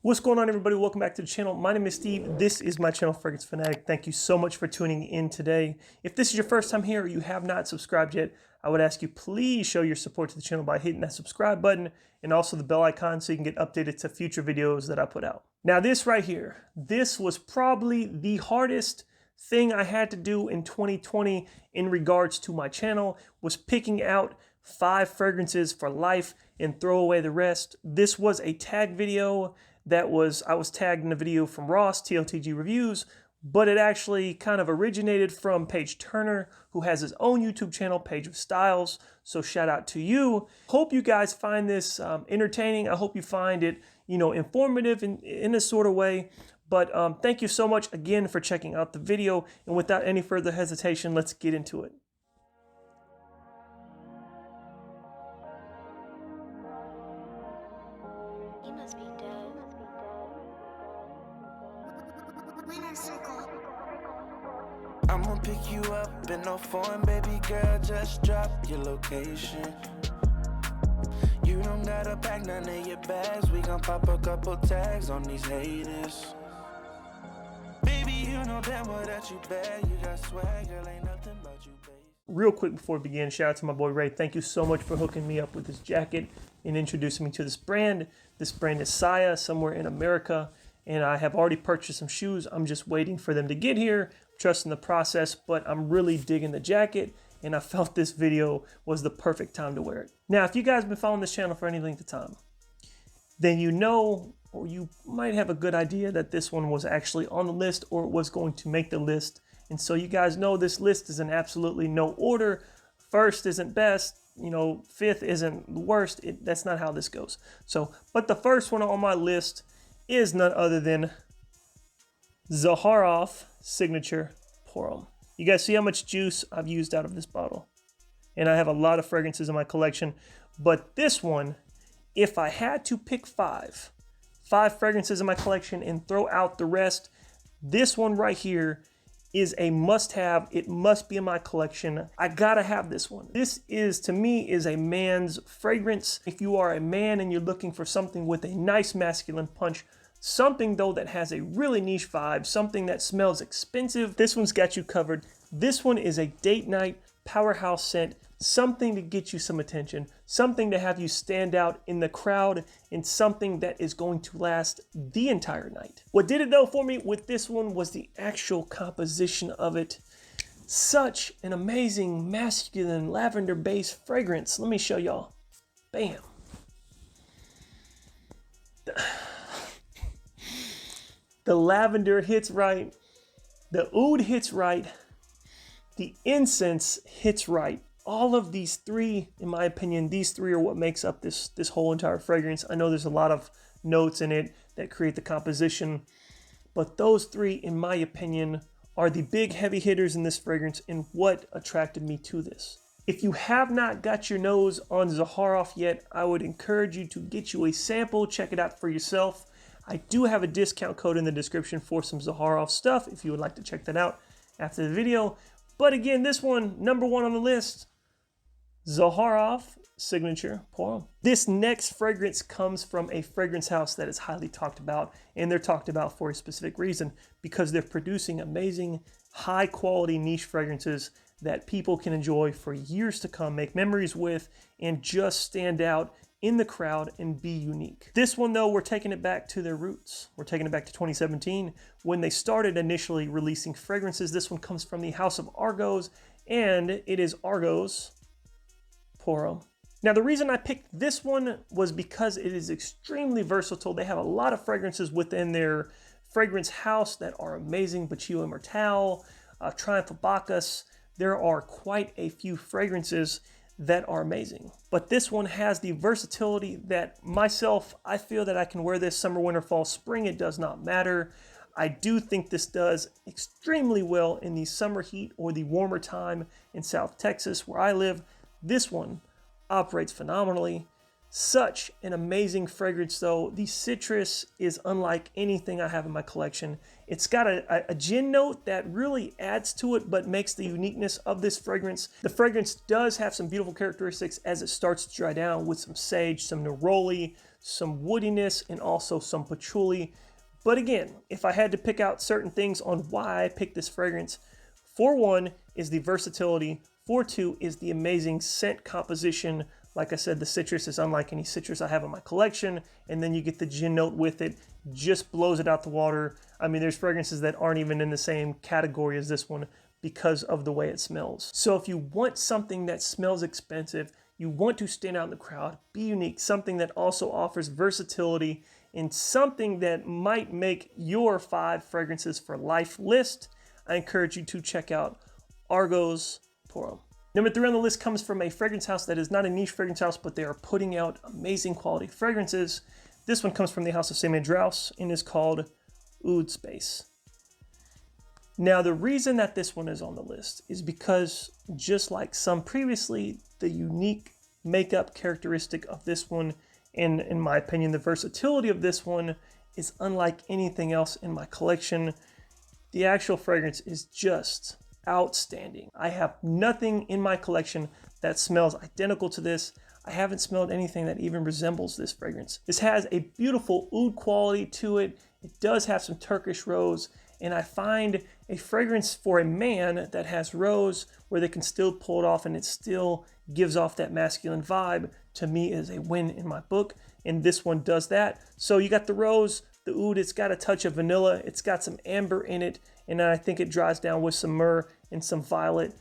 What's going on, everybody? Welcome back to the channel. My name is Steve. This is my channel, Fragrance Fanatic. Thank you so much for tuning in today. If this is your first time here or you have not subscribed yet, I would ask you please show your support to the channel by hitting that subscribe button and also the bell icon so you can get updated to future videos that I put out. Now this right here, this was probably the hardest thing I had to do in 2020 in regards to my channel, was picking out 5 fragrances for life and throw away the rest. This was a tag video. I was tagged in a video from Ross, TLTG Reviews, but it actually kind of originated from Paige Turner, who has his own YouTube channel, Page of Styles. So shout out to you. Hope you guys find this entertaining. I hope you find it, informative in a sort of way. But thank you so much again for checking out the video. And without any further hesitation, let's get into it. You must be dead. I'ma pick you up in no foreign, baby girl, just drop your location. You don't gotta pack none of your bags, we gon' pop a couple tags on these haters. Baby, you know damn well that you bad, you got swag, girl, ain't nothing but you, baby. Real quick before we begin, shout out to my boy Ray. Thank you so much for hooking me up with this jacket and introducing me to this brand. This brand is Saya, somewhere in America, and I have already purchased some shoes. I'm just waiting for them to get here, trusting the process, but I'm really digging the jacket, and I felt this video was the perfect time to wear it. Now, if you guys have been following this channel for any length of time, then you know, or you might have a good idea that this one was actually on the list or was going to make the list. And so you guys know this list is in absolutely no order. First isn't best, fifth isn't the worst. That's not how this goes. So, but the first one on my list is none other than Zahar Off Signature Homme. You guys see how much juice I've used out of this bottle? And I have a lot of fragrances in my collection, but this one, if I had to pick five fragrances in my collection and throw out the rest, this one right here is a must-have. It must be in my collection. I gotta have this one. This is, to me, is a man's fragrance. If you are a man and you're looking for something with a nice masculine punch, something though that has a really niche vibe, something that smells expensive, this one's got you covered. This one is a date night powerhouse scent, something to get you some attention, something to have you stand out in the crowd, and something that is going to last the entire night. What did it though for me with this one was the actual composition of it. Such an amazing masculine lavender-based fragrance. Let me show y'all. Bam. The lavender hits right, the oud hits right, the incense hits right. All of these three, in my opinion, these three are what makes up this whole entire fragrance. I know there's a lot of notes in it that create the composition, but those three, in my opinion, are the big heavy hitters in this fragrance and what attracted me to this. If you have not got your nose on Zahar Off yet, I would encourage you to get you a sample, check it out for yourself. I do have a discount code in the description for some Zahar Off stuff if you would like to check that out after the video. But again, this one, number one on the list, Zahar Off Signature Homme. This next fragrance comes from a fragrance house that is highly talked about, and they're talked about for a specific reason, because they're producing amazing, high quality niche fragrances that people can enjoy for years to come, make memories with, and just stand out in the crowd and be unique. This one though, we're taking it back to their roots. We're taking it back to 2017 when they started initially releasing fragrances. This one comes from the House of Argos, and it is Argostoro. Now the reason I picked this one was because it is extremely versatile. They have a lot of fragrances within their fragrance house that are amazing. Baccio Immortale, Triumph of Bacchus. There are quite a few fragrances that are amazing. But this one has the versatility that I feel that I can wear this summer, winter, fall, spring. It does not matter. I do think this does extremely well in the summer heat or the warmer time in South Texas where I live. This one operates phenomenally. Such an amazing fragrance though. The citrus is unlike anything I have in my collection. It's got a gin note that really adds to it but makes the uniqueness of this fragrance. The fragrance does have some beautiful characteristics as it starts to dry down with some sage, some neroli, some woodiness, and also some patchouli. But again, if I had to pick out certain things on why I picked this fragrance, for one is the versatility. For two is the amazing scent composition. Like I said, the citrus is unlike any citrus I have in my collection. And then you get the gin note with it, just blows it out the water. I mean, there's fragrances that aren't even in the same category as this one because of the way it smells. So if you want something that smells expensive, you want to stand out in the crowd, be unique, something that also offers versatility, and something that might make your 5 fragrances for life list, I encourage you to check out Argostoro. Number 3 on the list comes from a fragrance house that is not a niche fragrance house, but they are putting out amazing quality fragrances. This one comes from the house of Sammydrouse and is called Oud Space. Now, the reason that this one is on the list is because, just like some previously, the unique makeup characteristic of this one, and in my opinion, the versatility of this one is unlike anything else in my collection. The actual fragrance is just outstanding. I have nothing in my collection that smells identical to this. I haven't smelled anything that even resembles this fragrance. This has a beautiful oud quality to it. It does have some Turkish rose, and I find a fragrance for a man that has rose where they can still pull it off and it still gives off that masculine vibe, to me is a win in my book, and this one does that. So you got the rose, the oud, it's got a touch of vanilla, it's got some amber in it, and I think it dries down with some myrrh and some violet.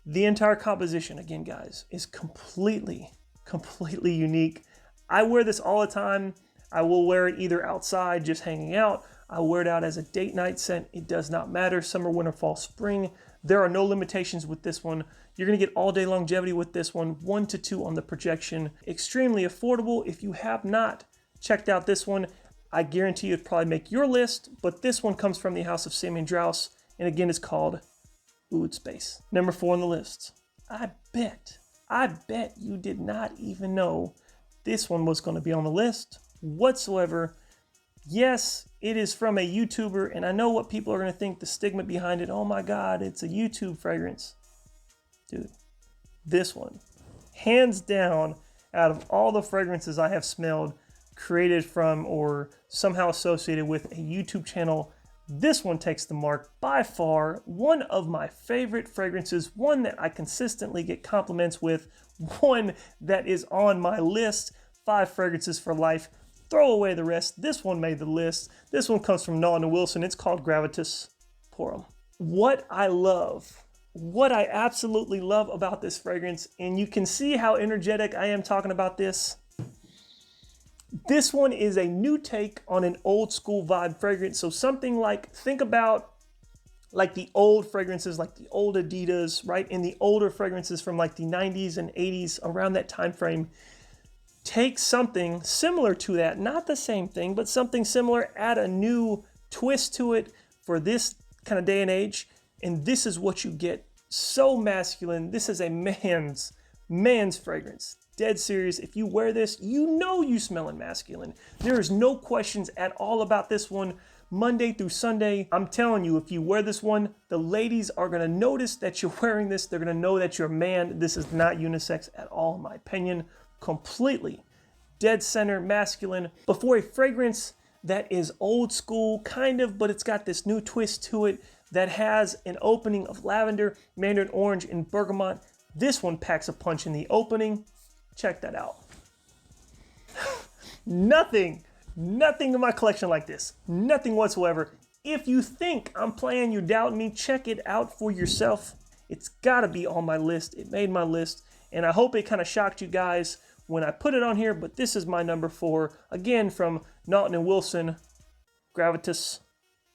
The entire composition, again guys, is completely unique. I wear this all the time. I will wear it either outside, just hanging out. I wear it out as a date night scent. It does not matter. Summer, winter, fall, spring. There are no limitations with this one. You're going to get all day longevity with this one. 1 to 2 on the projection. Extremely affordable. If you have not checked out this one, I guarantee you'd probably make your list. But this one comes from the house of Sammydrouse, and again, it's called Oud Space. Number 4 on the list. I bet you did not even know this one was going to be on the list whatsoever. Yes, it is from a YouTuber, and I know what people are going to think, the stigma behind it. Oh my God, it's a YouTube fragrance. Dude, this one, hands down, out of all the fragrances I have smelled, created from or somehow associated with a YouTube channel, this one takes the mark by far. One of my favorite fragrances, one that I consistently get compliments with, one that is on my list, 5 fragrances for life. Throw away the rest. This one made the list. This one comes from Naughton & Wilson. It's called Gravitous Parfum. What I absolutely love about this fragrance, and you can see how energetic I am talking about this. This one is a new take on an old school vibe fragrance. So something like, think about like the old fragrances, like the old Adidas, right? And the older fragrances from like the 90s and 80s, around that time frame. Take something similar to that, not the same thing, but something similar, add a new twist to it for this kind of day and age, and this is what you get. So masculine. This is a man's fragrance. Dead serious. If you wear this, you know you smelling masculine. There is no questions at all about this one. Monday through Sunday, I'm telling you, if you wear this one, the ladies are going to notice that you're wearing this. They're going to know that you're a man. This is not unisex at all, in my opinion. Completely dead center masculine. But for a fragrance that is old school, kind of, but it's got this new twist to it that has an opening of lavender, mandarin orange, and bergamot, this one packs a punch in the opening. Check that out. Nothing in my collection like this. Nothing whatsoever. If you think I'm playing, you doubt me, check it out for yourself. It's gotta be on my list. It made my list. And I hope it kind of shocked you guys when I put it on here, but this is my number 4. Again, from Naughton & Wilson, Gravitous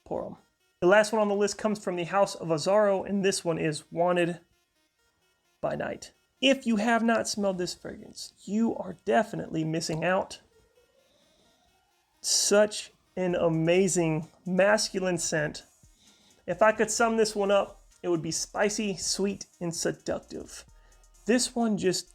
Parfum. The last one on the list comes from the house of Azzaro, and this one is Wanted by Night. If you have not smelled this fragrance, you are definitely missing out. Such an amazing masculine scent. If I could sum this one up, it would be spicy, sweet, and seductive. This one just,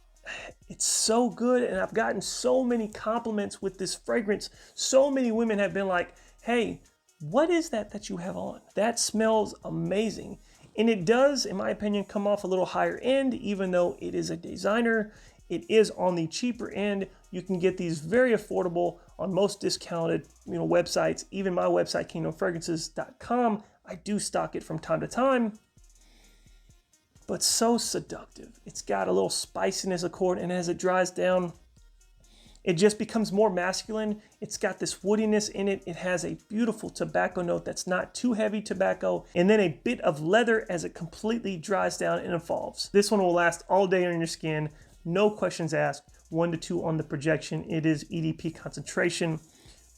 it's so good, and I've gotten so many compliments with this fragrance. So many women have been like, hey, what is that you have on? That smells amazing. And it does, in my opinion, come off a little higher end, even though it is a designer. it is on the cheaper end. You can get these very affordable on most discounted websites, even my website, kingdomfragrances.com. I do stock it from time to time, but so seductive. It's got a little spiciness accord, and as it dries down, it just becomes more masculine. It's got this woodiness in it. It has a beautiful tobacco note that's not too heavy tobacco, and then a bit of leather as it completely dries down and evolves. This one will last all day on your skin. No questions asked. 1 to 2 on the projection. It is EDP concentration,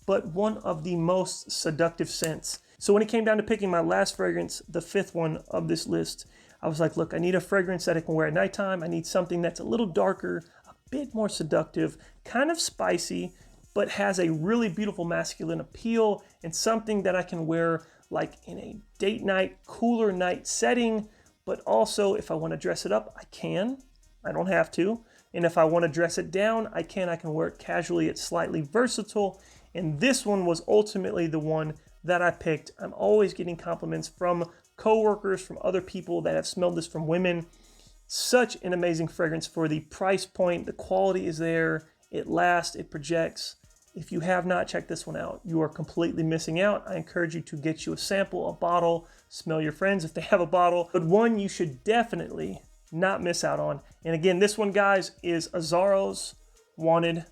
but one of the most seductive scents. So when it came down to picking my last fragrance, the 5th one of this list, I was like, look, I need a fragrance that I can wear at nighttime. I need something that's a little darker, a bit more seductive, kind of spicy, but has a really beautiful masculine appeal, and something that I can wear like in a date night, cooler night setting. But also, if I want to dress it up, I can. I don't have to. And if I want to dress it down, I can. I can wear it casually. It's slightly versatile. And this one was ultimately the one that I picked. I'm always getting compliments from coworkers, from other people that have smelled this from women. Such an amazing fragrance for the price point. The quality is there. It lasts. It projects. If you have not checked this one out, you are completely missing out. I encourage you to get you a sample, a bottle, smell your friends if they have a bottle. But one you should definitely not miss out on. And again, this one, guys, is Azaro's Wanted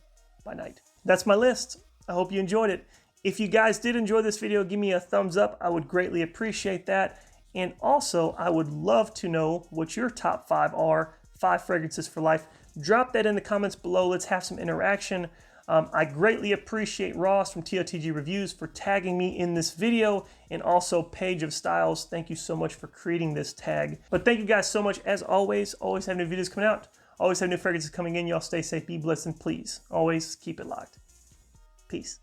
by Night. That's my list. I hope you enjoyed it. If you guys did enjoy this video, give me a thumbs up. I would greatly appreciate that. And also, I would love to know what your top 5 are, 5 fragrances for life. Drop that in the comments below. Let's have some interaction. I greatly appreciate Ross from TOTG Reviews for tagging me in this video, and also Page of Styles. Thank you so much for creating this tag. But thank you guys so much. As always have new videos coming out. Always have new fragrances coming in. Y'all stay safe, be blessed, and please always keep it locked. Peace.